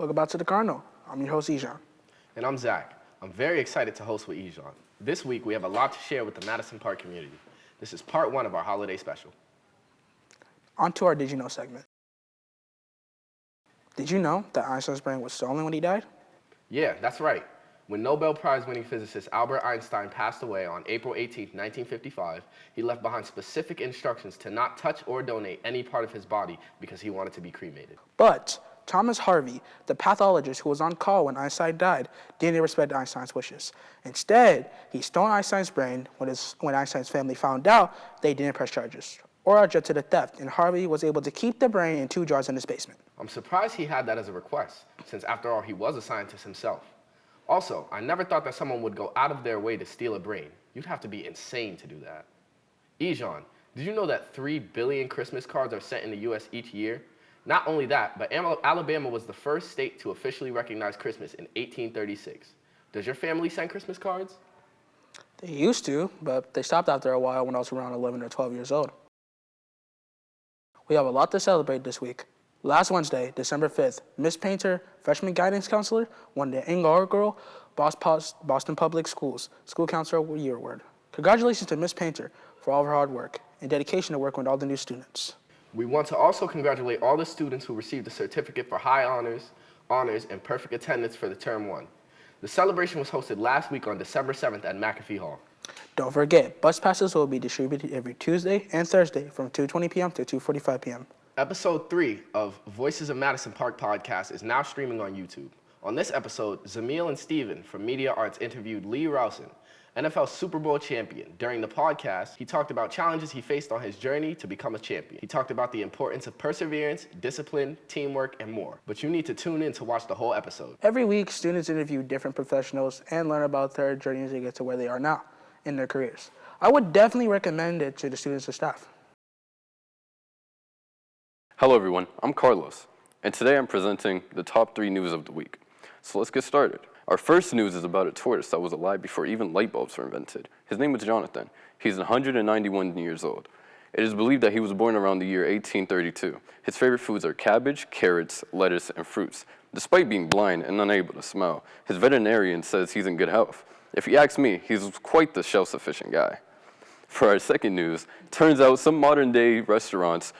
Welcome back to the Cardinal. I'm your host, Ejon. And I'm Zach. I'm very excited to host with Ejon. This week, we have a lot to share with the Madison Park community. This is part one of our holiday special. On to our Did You Know segment. Did you know that Einstein's brain was stolen when he died? Yeah, that's right. When Nobel Prize-winning physicist Albert Einstein passed away on April 18, 1955, he left behind specific instructions to not touch or donate any part of his body because he wanted to be cremated. But Thomas Harvey, the pathologist who was on call when Einstein died, didn't respect Einstein's wishes. Instead, he stole Einstein's brain. When Einstein's family found out, they didn't press charges or object to the theft, and Harvey was able to keep the brain in 2 jars in his basement. I'm surprised he had that as a request, since after all, he was a scientist himself. Also, I never thought that someone would go out of their way to steal a brain. You'd have to be insane to do that. Ejon, did you know that 3 billion Christmas cards are sent in the U.S. each year? Not only that, but Alabama was the first state to officially recognize Christmas in 1836. Does your family send Christmas cards? They used to, but they stopped after a while when I was around 11 or 12 years old. We have a lot to celebrate this week. Last Wednesday, December 5th, Miss Painter, freshman guidance counselor, won the inaugural Boston Public Schools School Counselor Year Award. Congratulations to Miss Painter for all of her hard work and dedication to working with all the new students. We want to also congratulate all the students who received the certificate for high honors, and perfect attendance for the term 1. The celebration was hosted last week on December 7th at McAfee Hall. Don't forget, bus passes will be distributed every Tuesday and Thursday from 2:20 p.m. to 2:45 p.m. Episode 3 of Voices of Madison Park podcast is now streaming on YouTube. On this episode, Zamil and Steven from Media Arts interviewed Lee Rouson, NFL Super Bowl champion. During the podcast, he talked about challenges he faced on his journey to become a champion. He talked about the importance of perseverance, discipline, teamwork, and more. But you need to tune in to watch the whole episode. Every week, students interview different professionals and learn about their journeys to get to where they are now in their careers. I would definitely recommend it to the students and staff. Hello everyone, I'm Carlos, and today I'm presenting the top 3 news of the week. So let's get started. Our first news is about a tortoise that was alive before even light bulbs were invented. His name was Jonathan. He's 191 years old. It is believed that he was born around the year 1832. His favorite foods are cabbage, carrots, lettuce, and fruits. Despite being blind and unable to smell, his veterinarian says he's in good health. If you ask me, he's quite the self-sufficient guy. For our second news, turns out some modern-day restaurants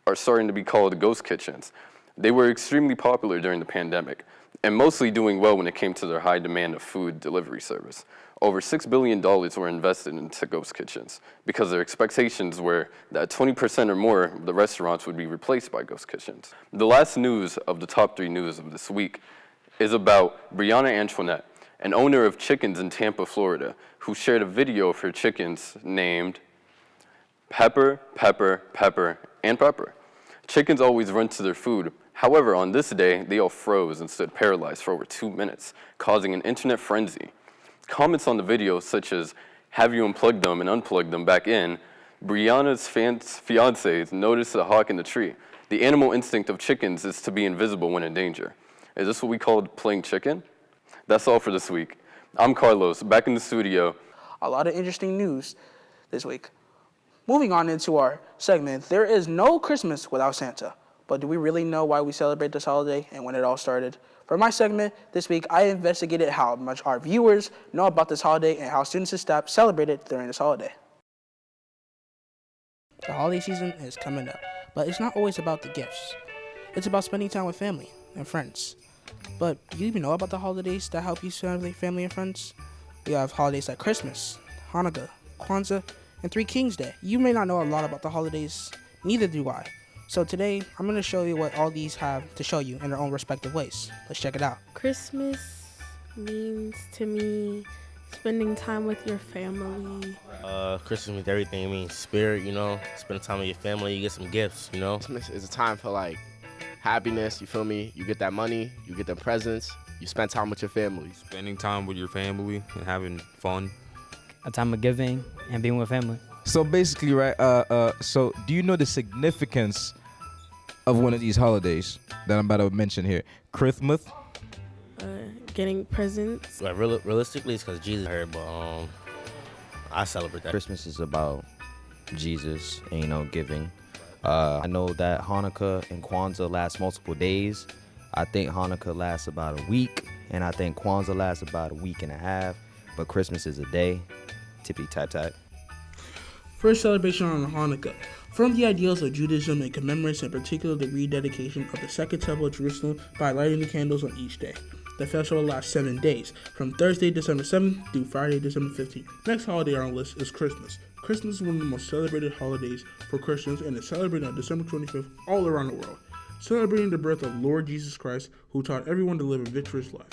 are starting to be called ghost kitchens. They were extremely popular during the pandemic, and mostly doing well when it came to their high demand of food delivery service. Over $6 billion were invested into ghost kitchens because their expectations were that 20% or more of the restaurants would be replaced by ghost kitchens. The last news of the top 3 news of this week is about Brianna Antoinette, an owner of chickens in Tampa, Florida, who shared a video of her chickens named Pepper, Pepper, Pepper, and Pepper. Chickens always run to their food. However, on this day, they all froze and stood paralyzed for over 2 minutes, causing an internet frenzy. Comments on the video, such as, "Have you unplugged them and unplugged them back in?" Brianna's fiancé noticed a hawk in the tree. The animal instinct of chickens is to be invisible when in danger. Is this what we call playing chicken? That's all for this week. I'm Carlos, back in the studio. A lot of interesting news this week. Moving on into our segment, there is no Christmas without Santa. But do we really know why we celebrate this holiday and when it all started? For my segment this week, I investigated how much our viewers know about this holiday and how students and staff celebrate it during this holiday. The holiday season is coming up, but it's not always about the gifts. It's about spending time with family and friends. But do you even know about the holidays that help you spend with family and friends? We have holidays like Christmas, Hanukkah, Kwanzaa, and Three Kings Day. You may not know a lot about the holidays, neither do I. So today, I'm going to show you what all these have to show you in their own respective ways. Let's check it out. Christmas means to me spending time with your family. Christmas means everything. It means spirit, spending time with your family, you get some gifts, Christmas is a time for happiness, you feel me? You get that money, you get the presents, you spend time with your family. Spending time with your family and having fun. A time of giving and being with family. So basically, right, so do you know the significance of one of these holidays that I'm about to mention here? Christmas? Getting presents. Realistically, it's because Jesus heard, but I celebrate that. Christmas is about Jesus and, giving. I know that Hanukkah and Kwanzaa last multiple days. I think Hanukkah lasts about a week, and I think Kwanzaa lasts about a week and a half, but Christmas is a day. Tippity tap tap. First celebration on Hanukkah. From the ideals of Judaism, it commemorates in particular the rededication of the Second Temple of Jerusalem by lighting the candles on each day. The festival lasts 7 days, from Thursday, December 7th through Friday, December 15th. Next holiday on our list is Christmas. Christmas is one of the most celebrated holidays for Christians and is celebrated on December 25th all around the world, celebrating the birth of Lord Jesus Christ, who taught everyone to live a victorious life.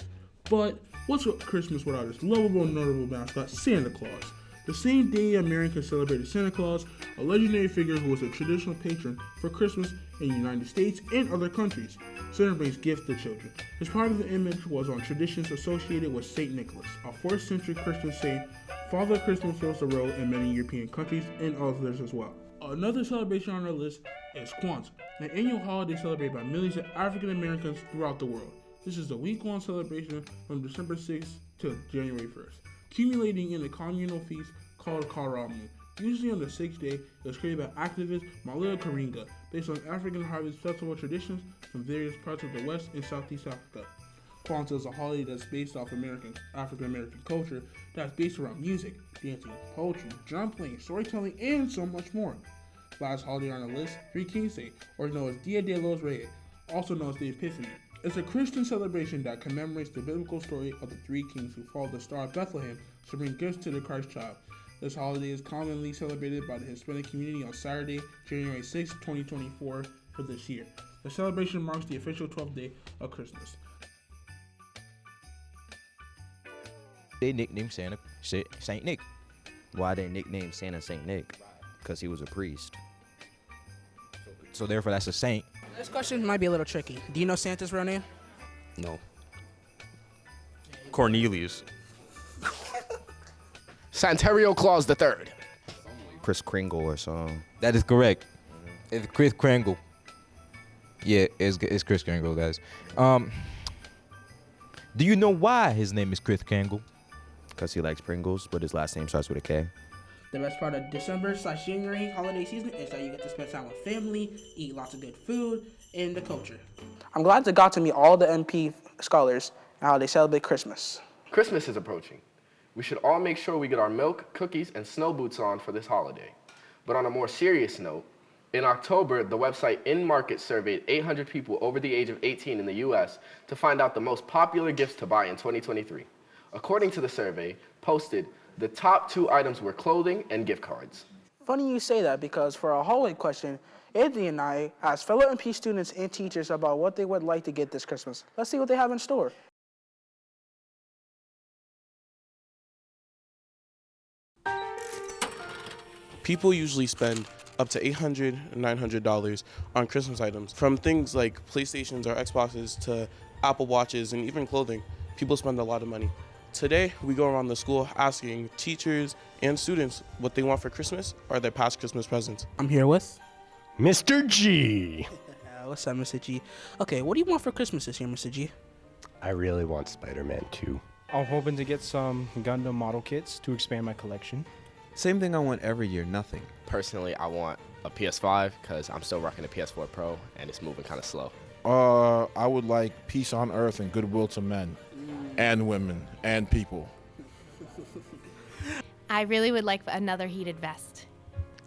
But what's Christmas without its lovable, notable mascot, Santa Claus? The same day Americans celebrated Santa Claus, a legendary figure who was a traditional patron for Christmas in the United States and other countries. Santa brings gifts to children. His part of the image was on traditions associated with St. Nicholas, a 4th century Christian saint. Father Christmas fills the role in many European countries and others as well. Another celebration on our list is Kwanzaa, an annual holiday celebrated by millions of African Americans throughout the world. This is a week-long celebration from December 6th to January 1st, culminating in a communal feast called Karamu. Usually on the 6th day, it was created by activist Malia Karinga, based on African harvest festival traditions from various parts of the West and Southeast Africa. Kwanzaa is a holiday that's based off African American culture that's based around music, dancing, poetry, drum playing, storytelling, and so much more. Last holiday on the list, Three Kings Day, or known as Dia de los Reyes, also known as the Epiphany. It's a Christian celebration that commemorates the biblical story of the three kings who followed the Star of Bethlehem to bring gifts to the Christ child. This holiday is commonly celebrated by the Hispanic community on Saturday, January 6, 2024 for this year. The celebration marks the official 12th day of Christmas. They nicknamed Santa Saint Nick. Why they nicknamed Santa Saint Nick? Because he was a priest. So therefore, that's a saint. This question might be a little tricky. Do you know Santa's real name? No. Cornelius. Santerio Claus III. Chris Kringle or something. That is correct. It's Chris Kringle. Yeah, it's Chris Kringle, guys. Do you know why his name is Chris Kringle? Because he likes Pringles, but his last name starts with a K. The best part of December/January holiday season is that you get to spend time with family, eat lots of good food, and the culture. I'm glad to got to meet all the MP scholars and how they celebrate Christmas. Christmas is approaching. We should all make sure we get our milk, cookies, and snow boots on for this holiday. But on a more serious note, in October, the website InMarket surveyed 800 people over the age of 18 in the US to find out the most popular gifts to buy in 2023. According to the survey posted, the top 2 items were clothing and gift cards. Funny you say that because for our holiday question, Anthony and I asked fellow MP students and teachers about what they would like to get this Christmas. Let's see what they have in store. People usually spend up to $800 and $900 on Christmas items, from things like PlayStations or Xboxes to Apple Watches and even clothing. People spend a lot of money. Today, we go around the school asking teachers and students what they want for Christmas or their past Christmas presents. I'm here with Mr. G. What's up, Mr. G? Okay, what do you want for Christmas this year, Mr. G? I really want Spider-Man 2. I'm hoping to get some Gundam model kits to expand my collection. Same thing I want every year, nothing. Personally, I want a PS5 because I'm still rocking a PS4 Pro and it's moving kind of slow. I would like peace on earth and goodwill to men and women and people. I really would like another heated vest.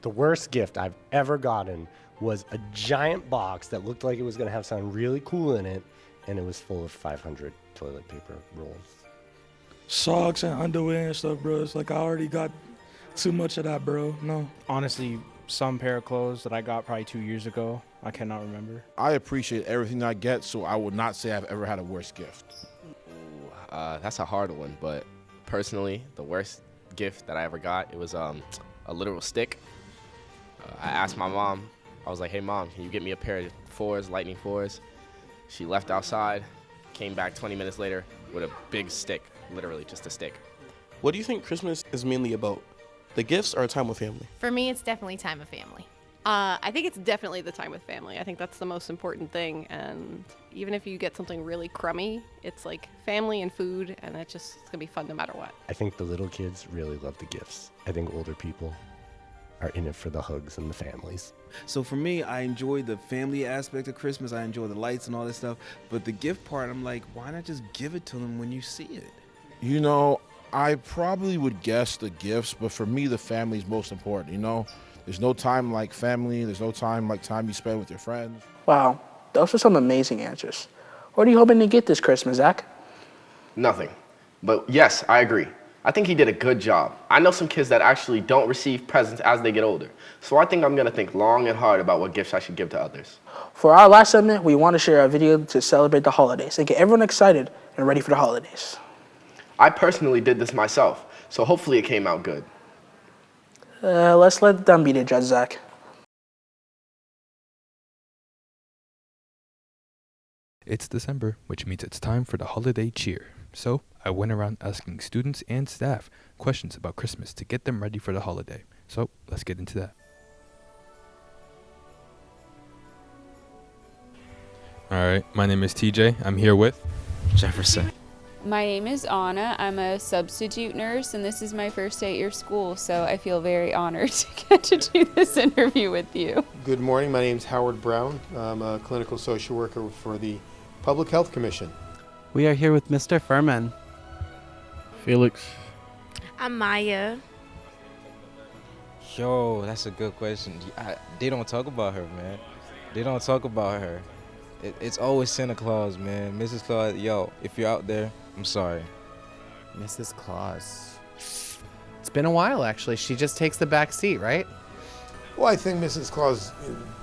The worst gift I've ever gotten was a giant box that looked like it was going to have something really cool in it, and it was full of 500 toilet paper rolls. Socks and underwear and stuff, bro. It's like I already got too much of that, bro. No. Honestly, some pair of clothes that I got probably 2 years ago, I cannot remember. I appreciate everything I get, so I would not say I've ever had a worse gift. That's a hard one, but personally, the worst gift that I ever got, it was a literal stick. I asked my mom, I was like, hey mom, can you get me a pair of fours, lightning fours? She left outside, came back 20 minutes later with a big stick, literally just a stick. What do you think Christmas is mainly about? The gifts or a time with family? For me, it's definitely time with family. I think it's definitely the time with family. I think that's the most important thing. And even if you get something really crummy, it's like family and food, and it's going to be fun no matter what. I think the little kids really love the gifts. I think older people, are in it for the hugs and the families. So for me, I enjoy the family aspect of Christmas. I enjoy the lights and all this stuff. But the gift part, I'm like, why not just give it to them when you see it? You know, I probably would guess the gifts, but for me, the family's most important, you know? There's no time like family. There's no time like time you spend with your friends. Wow, those are some amazing answers. What are you hoping to get this Christmas, Zach? Nothing. But yes, I agree. I think he did a good job. I know some kids that actually don't receive presents as they get older. So I think I'm going to think long and hard about what gifts I should give to others. For our last segment, we want to share a video to celebrate the holidays and get everyone excited and ready for the holidays. I personally did this myself, so hopefully it came out good. Let's let them be the judge, Zach. It's December, which means it's time for the holiday cheer. So I went around asking students and staff questions about Christmas to get them ready for the holiday. So let's get into that. All right, my name is TJ. I'm here with Jefferson. My name is Anna. I'm a substitute nurse, and this is my first day at your school, so I feel very honored to get to do this interview with you. Good morning. My name is Howard Brown. I'm a clinical social worker for the Public Health Commission. We are here with Mr. Furman. Felix. I'm Maya. Yo, that's a good question. They don't talk about her, man. They don't talk about her. It's always Santa Claus, man. Mrs. Claus, yo, if you're out there, I'm sorry. Mrs. Claus. It's been a while, actually. She just takes the back seat, right? Well, I think Mrs. Claus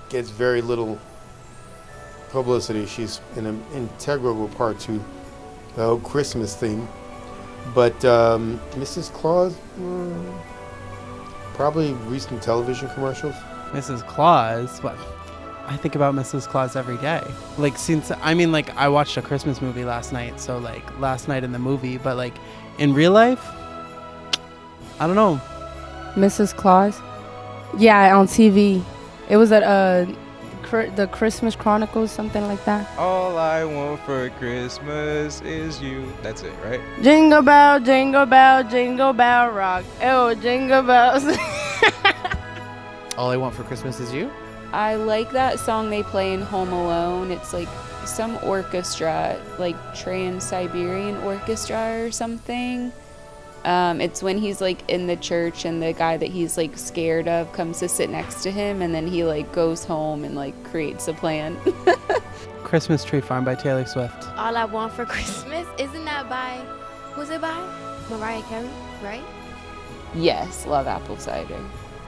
gets very little publicity. She's an integral part to the whole Christmas theme. But Mrs. Claus, probably recent television commercials. Mrs. Claus? What? I think about Mrs. Claus every day. Like, I watched a Christmas movie last night, so, last night in the movie, but, in real life, I don't know. Mrs. Claus? Yeah, on TV. It was at the Christmas Chronicles, something like that. All I want for Christmas is you. That's it, right? Jingle bell, jingle bell, jingle bell rock. Oh, jingle bells. All I Want for Christmas Is You? I like that song they play in Home Alone. It's like some orchestra, like Trans-Siberian Orchestra or something. It's when he's in the church and the guy that he's scared of comes to sit next to him, and then he goes home and creates a plan. Christmas Tree Farm by Taylor Swift. All I Want for Christmas, isn't that by, was it by Mariah Carey, right? Yes, love apple cider.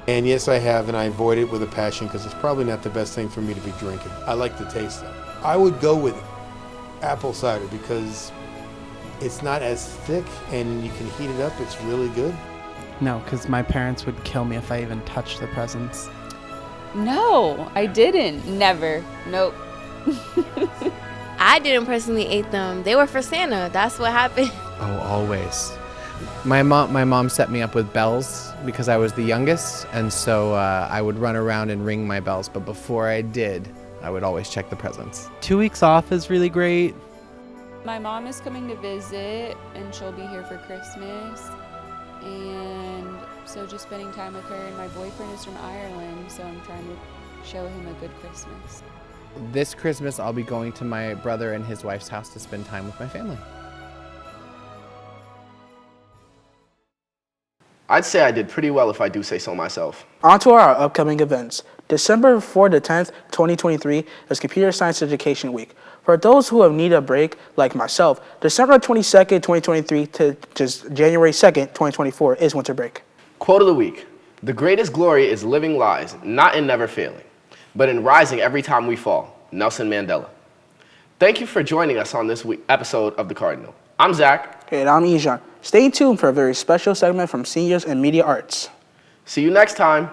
And yes, I have, and I avoid it with a passion because it's probably not the best thing for me to be drinking. I like the taste of it. I would go with apple cider because it's not as thick and you can heat it up. It's really good. No, because my parents would kill me if I even touched the presents. No, I didn't. Never. Nope. I didn't personally eat them. They were for Santa. That's what happened. Oh, always. My mom set me up with bells because I was the youngest, and so I would run around and ring my bells. But before I did, I would always check the presents. 2 weeks off is really great. My mom is coming to visit, and she'll be here for Christmas. And so just spending time with her, and my boyfriend is from Ireland, so I'm trying to show him a good Christmas. This Christmas, I'll be going to my brother and his wife's house to spend time with my family. I'd say I did pretty well if I do say so myself. On to our upcoming events. December 4th to 10th, 2023 is Computer Science Education Week. For those who have needed a break, like myself, December 22nd, 2023 to just January 2nd, 2024 is winter break. Quote of the week: "The greatest glory is living lies, not in never failing, but in rising every time we fall." Nelson Mandela. Thank you for joining us on this episode of The Cardinal. I'm Zach. And I'm Ijan. Stay tuned for a very special segment from Seniors in Media Arts. See you next time.